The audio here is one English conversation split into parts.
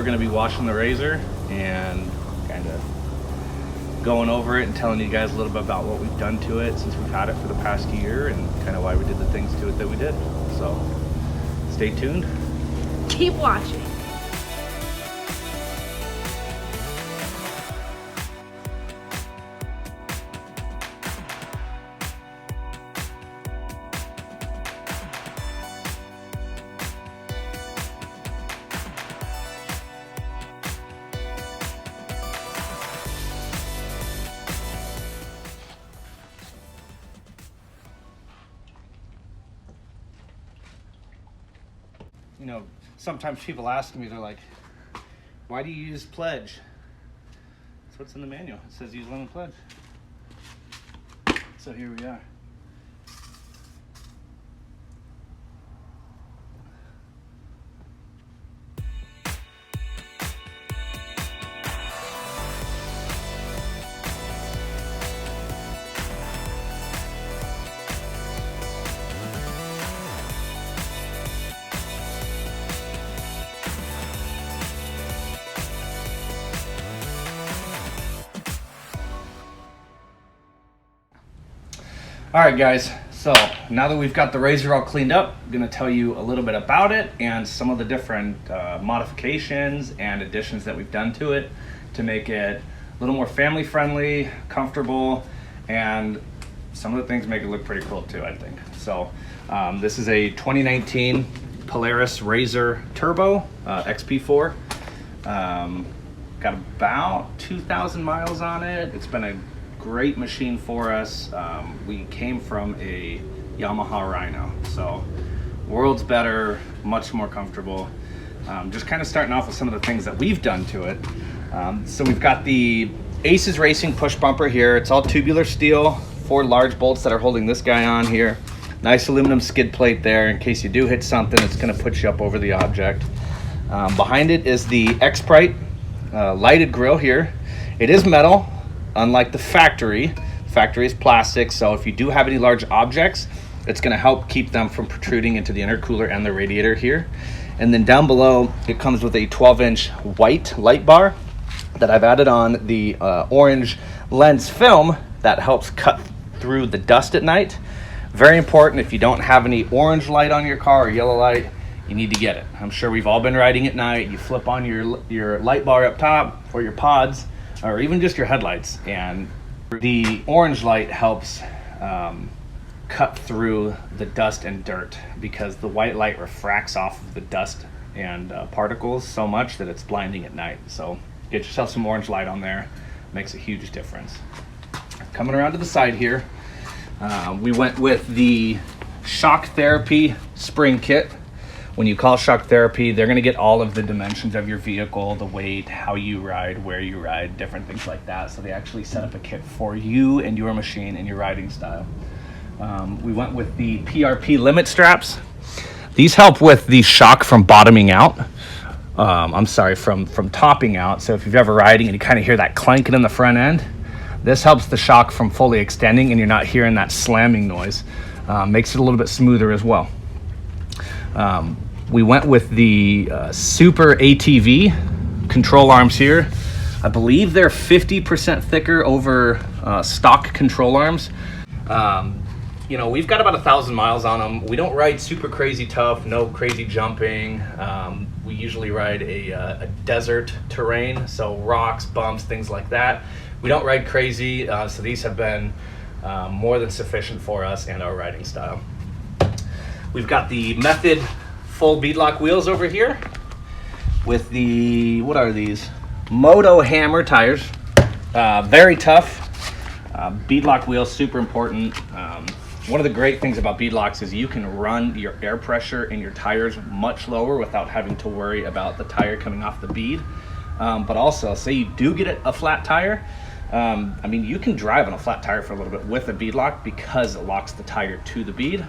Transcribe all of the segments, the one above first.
going to be washing the razor and kind of going over it and telling you guys a little bit about what we've done to it since we've had it for the past year and kind of why we did the things to it that we did. So stay tuned. Keep watching. You know, sometimes people ask me, they're like, why do you use pledge? That's what's in the manual. It says use lemon pledge. So here we are. All right, guys, so now that we've got the razor all cleaned up, I'm gonna tell you a little bit about it and some of the different modifications and additions that we've done to it to make it a little more family friendly, comfortable, and some of the things make it look pretty cool too, I think. So this is a 2019 Polaris RZR Turbo XP4. Got about 2,000 miles on it. It's been a great machine for us. We came from a Yamaha Rhino, so world's better, much more comfortable. Just kind of starting off with some of the things that we've done to it. So we've got the Xxx Racing push bumper here. It's all tubular steel, 4 large bolts that are holding this guy on here. Nice aluminum skid plate there in case you do hit something, it's going to put you up over the object. Behind it is the Xxx lighted grille here. It is metal. Unlike the factory is plastic, so if you do have any large objects, it's going to help keep them from protruding into the intercooler and the radiator here. And then down below, it comes with a 12-inch white light bar that I've added on the orange lens film that helps cut through the dust at night. Very important, if you don't have any orange light on your car or yellow light, you need to get it. I'm sure we've all been riding at night. You flip on your light bar up top or your pods, or even just your headlights, and the orange light helps cut through the dust and dirt because the white light refracts off of the dust and particles so much that it's blinding at night. So get yourself some orange light on there, makes a huge difference. Coming around to the side here, we went with the Shock Therapy spring kit. When you call Shock Therapy, they're going to get all of the dimensions of your vehicle, the weight, how you ride, where you ride, different things like that. So they actually set up a kit for you and your machine and your riding style. We went with the Prp Limit Straps. These help with the shock from bottoming out. From topping out. So if you're ever riding and you kind of hear that clanking in the front end, this helps the shock from fully extending and you're not hearing that slamming noise. Makes it a little bit smoother as well. We went with the Super ATV control arms here. I believe they're 50% thicker over stock control arms. You know, we've got about 1,000 miles on them. We don't ride super crazy tough, no crazy jumping. We usually ride a desert terrain, so rocks, bumps, things like that. We don't ride crazy, so these have been more than sufficient for us and our riding style. We've got the Method full beadlock wheels over here with the, what are these? Moto Hammer tires. Very tough. Beadlock wheels, super important. One of the great things about beadlocks is you can run your air pressure in your tires much lower without having to worry about the tire coming off the bead. But also, say you do get a flat tire, I mean, you can drive on a flat tire for a little bit with a beadlock because it locks the tire to the bead.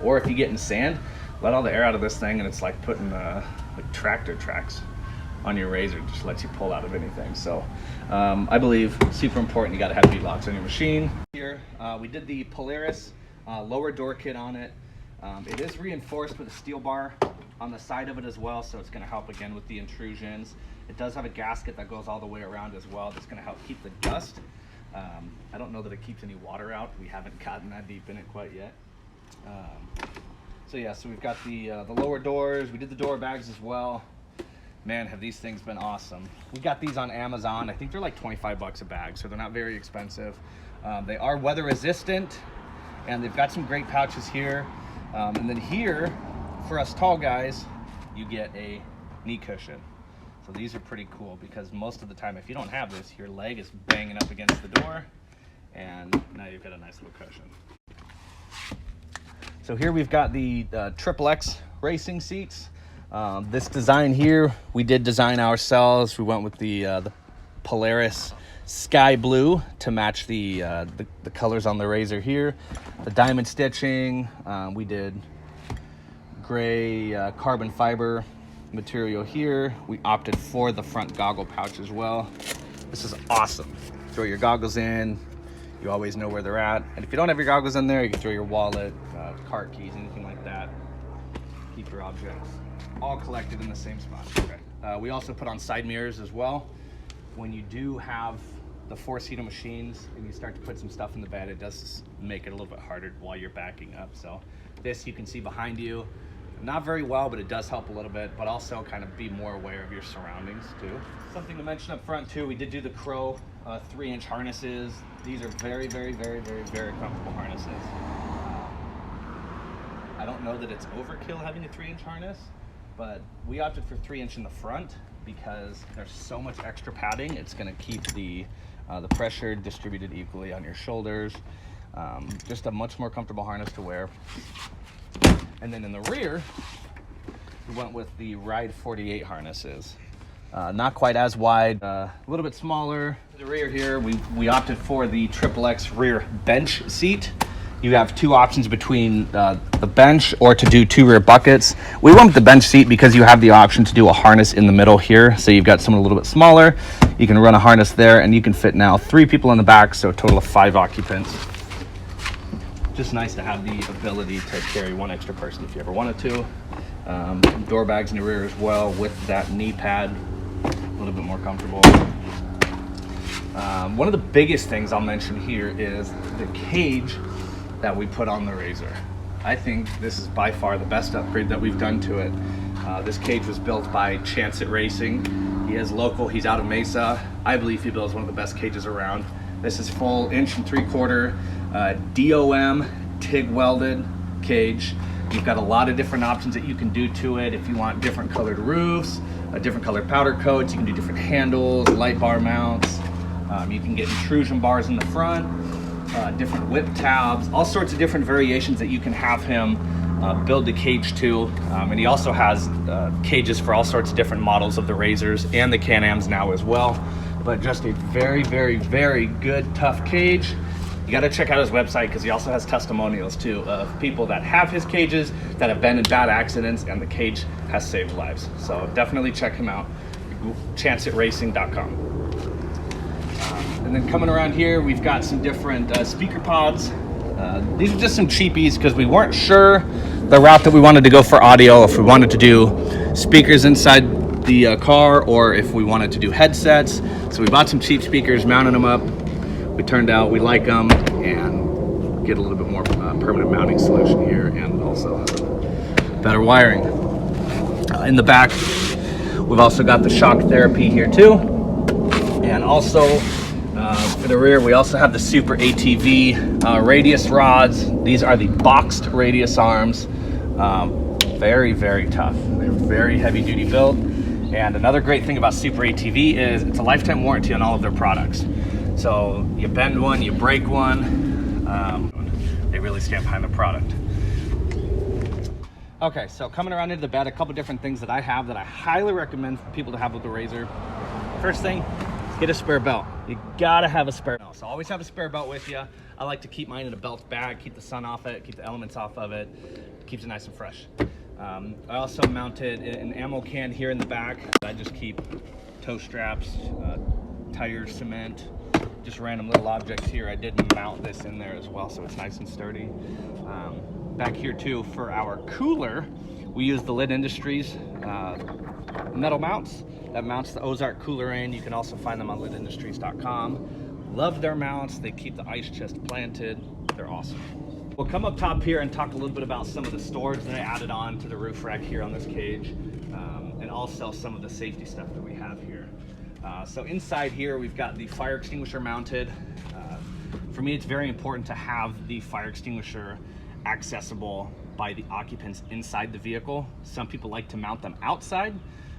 Or if you get in sand, let all the air out of this thing and it's like putting like tractor tracks on your razor. It just lets you pull out of anything. So I believe super important, you got to have beadlocks on your machine. Here we did the Polaris lower door kit on it. It is reinforced with a steel bar on the side of it as well, so it's going to help again with the intrusions. It does have a gasket that goes all the way around as well. That's going to help keep the dust. I don't know that it keeps any water out. We haven't gotten that deep in it quite yet. So yeah, so we've got the lower doors. We did the door bags as well. Man, have these things been awesome. We got these on Amazon. I think they're like 25 bucks a bag, so they're not very expensive. They are weather resistant, and they've got some great pouches here. And then here, for us tall guys, you get a knee cushion. So these are pretty cool because most of the time, if you don't have this, your leg is banging up against the door, and now you've got a nice little cushion. So here we've got the Xxx Racing Seats. This design here, we did design ourselves. We went with the Polaris sky blue to match the colors on the RZR here. The diamond stitching, we did gray carbon fiber material here. We opted for the front goggle pouch as well. This is awesome. Throw your goggles in, you always know where they're at. And if you don't have your goggles in there, you can throw your wallet, cart keys, anything like that. Keep your objects all collected in the same spot. Okay. We also put on side mirrors as well. When you do have the four-seater machines and you start to put some stuff in the bed, it does make it a little bit harder while you're backing up. So this you can see behind you. Not very well, but it does help a little bit, but also kind of be more aware of your surroundings too. Something to mention up front too, we did do the Crow 3-inch harnesses. These are very, very, very, very, very comfortable harnesses. I don't know that it's overkill having a 3-inch harness, but we opted for 3-inch in the front because there's so much extra padding. It's going to keep the pressure distributed equally on your shoulders. Just a much more comfortable harness to wear. And then in the rear, we went with the Ride 48 harnesses. Not quite as wide, a little bit smaller. The rear here, we opted for the Xxx rear bench seat. You have two options between the bench or to do 2 rear buckets. We went with the bench seat because you have the option to do a harness in the middle here. So you've got someone a little bit smaller. You can run a harness there, and you can fit now 3 people in the back, so a total of 5 occupants. Just nice to have the ability to carry 1 extra person if you ever wanted to. Door bags in the rear as well with that knee pad, a little bit more comfortable. One of the biggest things I'll mention here is the cage that we put on the RZR. I think this is by far the best upgrade that we've done to it. This cage was built by Chantz-It Racing. He is local, he's out of Mesa. I believe he builds one of the best cages around. This is full 1 3/4 DOM TIG welded cage. You've got a lot of different options that you can do to it. If you want different colored roofs, different colored powder coats, you can do different handles, light bar mounts. You can get intrusion bars in the front, different whip tabs, all sorts of different variations that you can have him build the cage to. And he also has cages for all sorts of different models of the RZRs and the Can-Ams now as well. But just a very, very, very good, tough cage. You got to check out his website because he also has testimonials too of people that have his cages that have been in bad accidents and the cage has saved lives. So definitely check him out, chantsitracing.com. And then coming around here, we've got some different speaker pods. These are just some cheapies because we weren't sure the route that we wanted to go for audio, if we wanted to do speakers inside the car or if we wanted to do headsets. So we bought some cheap speakers, mounted them up. We turned out we like them and get a little bit more permanent mounting solution here and also better wiring. In the back, we've also got the shock therapy here too. And also for the rear, we also have the Super ATV radius rods. These are the boxed radius arms. Very, very tough. They're very heavy duty build. And another great thing about Super ATV is it's a lifetime warranty on all of their products. So you bend one, you break one, they really stand behind the product. Okay, so coming around into the bed, a couple different things that I have that I highly recommend for people to have with the RZR. First thing, get a spare belt. You gotta have a spare belt. So always have a spare belt with you. I like to keep mine in a belt bag, keep the sun off it, keep the elements off of it, keeps it nice and fresh. I also mounted an ammo can here in the back. I just keep toe straps, tires, cement, just random little objects here. I did mount this in there as well, so it's nice and sturdy. Back here too, for our cooler, We use the Lid Industries metal mounts that mounts the Ozark cooler in. You can also find them on lidindustries.com. Love their mounts. They keep the ice chest planted. They're awesome. We'll come up top here and talk a little bit about some of the storage that I added on to the roof rack here on this cage, and also some of the safety stuff that we have here. So inside here, we've got the fire extinguisher mounted. For me, it's very important to have the fire extinguisher accessible by the occupants inside the vehicle. Some people like to mount them outside,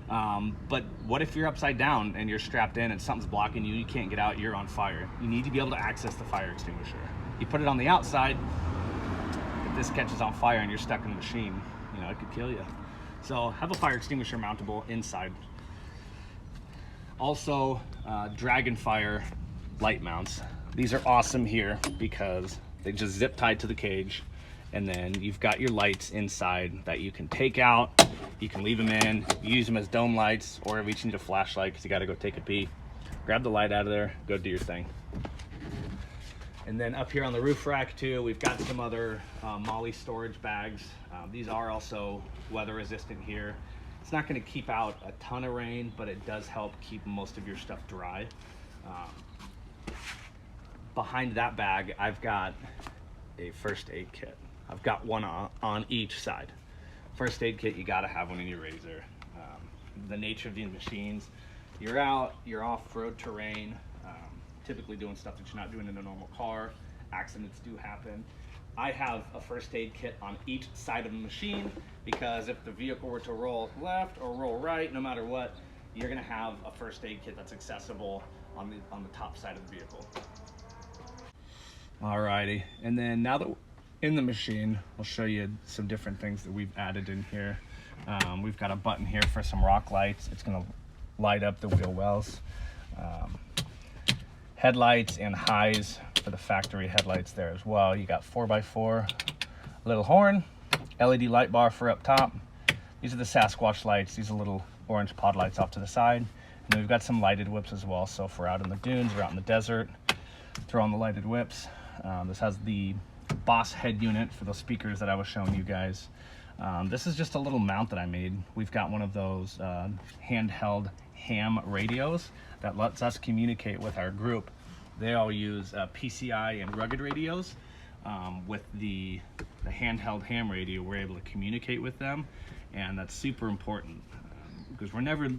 but what if you're upside down and you're strapped in and something's blocking you, you can't get out, you're on fire. You need to be able to access the fire extinguisher. You put it on the outside, if this catches on fire and you're stuck in the machine, you know, it could kill you. So have a fire extinguisher mountable inside. Also, Dragonfire light mounts. These are awesome here because they just zip tied to the cage, and then you've got your lights inside that you can take out. You can leave them in, use them as dome lights, or if you just need a flashlight because you got to go take a pee, grab the light out of there, go do your thing. And then up here on the roof rack too, we've got some other Molly storage bags. These are also weather resistant here. It's not going to keep out a ton of rain, but it does help keep most of your stuff dry. Behind that bag, I've got a first aid kit. I've got one on each side. First aid kit, you gotta have one in your RZR. The nature of these machines, you're out, you're off-road terrain, typically doing stuff that you're not doing in a normal car. Accidents do happen. I have a first aid kit on each side of the machine because if the vehicle were to roll left or roll right, no matter what, you're gonna have a first aid kit that's accessible on the top side of the vehicle. Alrighty, and then now that we're in the machine, I'll show you some different things that we've added in here. We've got a button here for some rock lights. It's gonna light up the wheel wells. Headlights and highs for the factory headlights there as well. You got 4x4, little horn, LED light bar for up top. These are the Sasquatch lights. These are little orange pod lights off to the side. And then we've got some lighted whips as well. So if we're out in the dunes or out in the desert, throw on the lighted whips. This has the Boss head unit for those speakers that I was showing you guys. This is just a little mount that I made. We've got one of those handheld ham radios that lets us communicate with our group. They all use PCI and rugged radios. With the handheld ham radio, we're able to communicate with them, and that's super important because we're never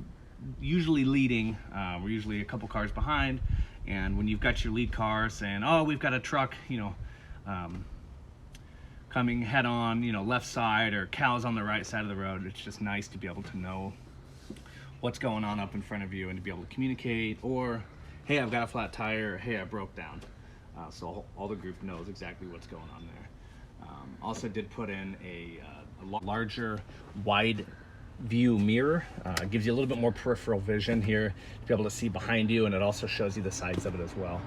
usually leading. We're usually a couple cars behind, and when you've got your lead car saying, oh, we've got a truck, you know, coming head on, you know, left side, or cows on the right side of the road, it's just nice to be able to know what's going on up in front of you and to be able to communicate, or hey, I've got a flat tire, or hey, I broke down. So all the group knows exactly what's going on there. Also did put in a larger wide view mirror. It gives you a little bit more peripheral vision here to be able to see behind you, and it also shows you the sides of it as well.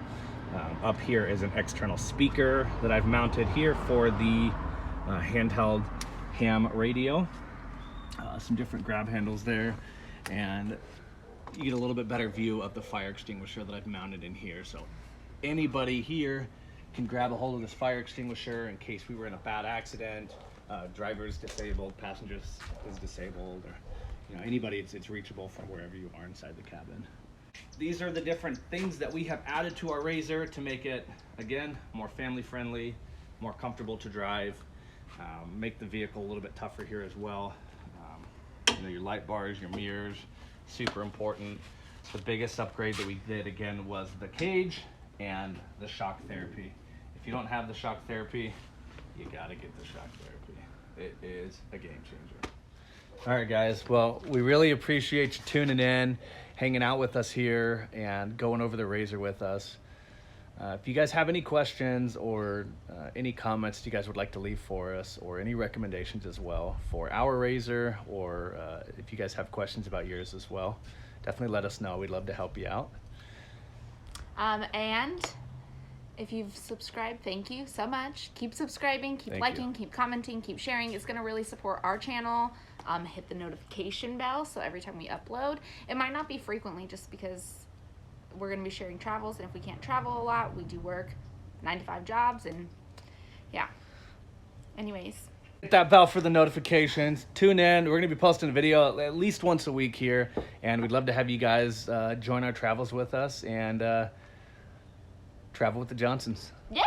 Up here is an external speaker that I've mounted here for the handheld ham radio. Some different grab handles there, and you get a little bit better view of the fire extinguisher that I've mounted in here. So anybody here can grab a hold of this fire extinguisher in case we were in a bad accident, driver's disabled, passengers is disabled, or you know, anybody, it's reachable from wherever you are inside the cabin. These are the different things that we have added to our RZR to make it, again, more family friendly, more comfortable to drive, make the vehicle a little bit tougher here as well. You know, your light bars, your mirrors, super important. The biggest upgrade that we did, again, was the cage and the shock therapy. If you don't have the shock therapy, you gotta get the shock therapy. It is a game changer. All right, guys, well, we really appreciate you tuning in, hanging out with us here, and going over the RZR with us. If you guys have any questions or any comments you guys would like to leave for us, or any recommendations as well for our RZR, or if you guys have questions about yours as well, definitely let us know. We'd love to help you out. And if you've subscribed, thank you so much. Keep subscribing, keep liking, keep commenting, keep sharing. It's going to really support our channel. Hit the notification bell so every time we upload. It might not be frequently just because we're going to be sharing travels, and if we can't travel a lot, we do work 9-to-5 jobs, and yeah. Anyways, Hit that bell for the notifications. Tune in. We're going to be posting a video at least once a week here, and we'd love to have you guys join our travels with us and travel with the Johnsons. Yeah.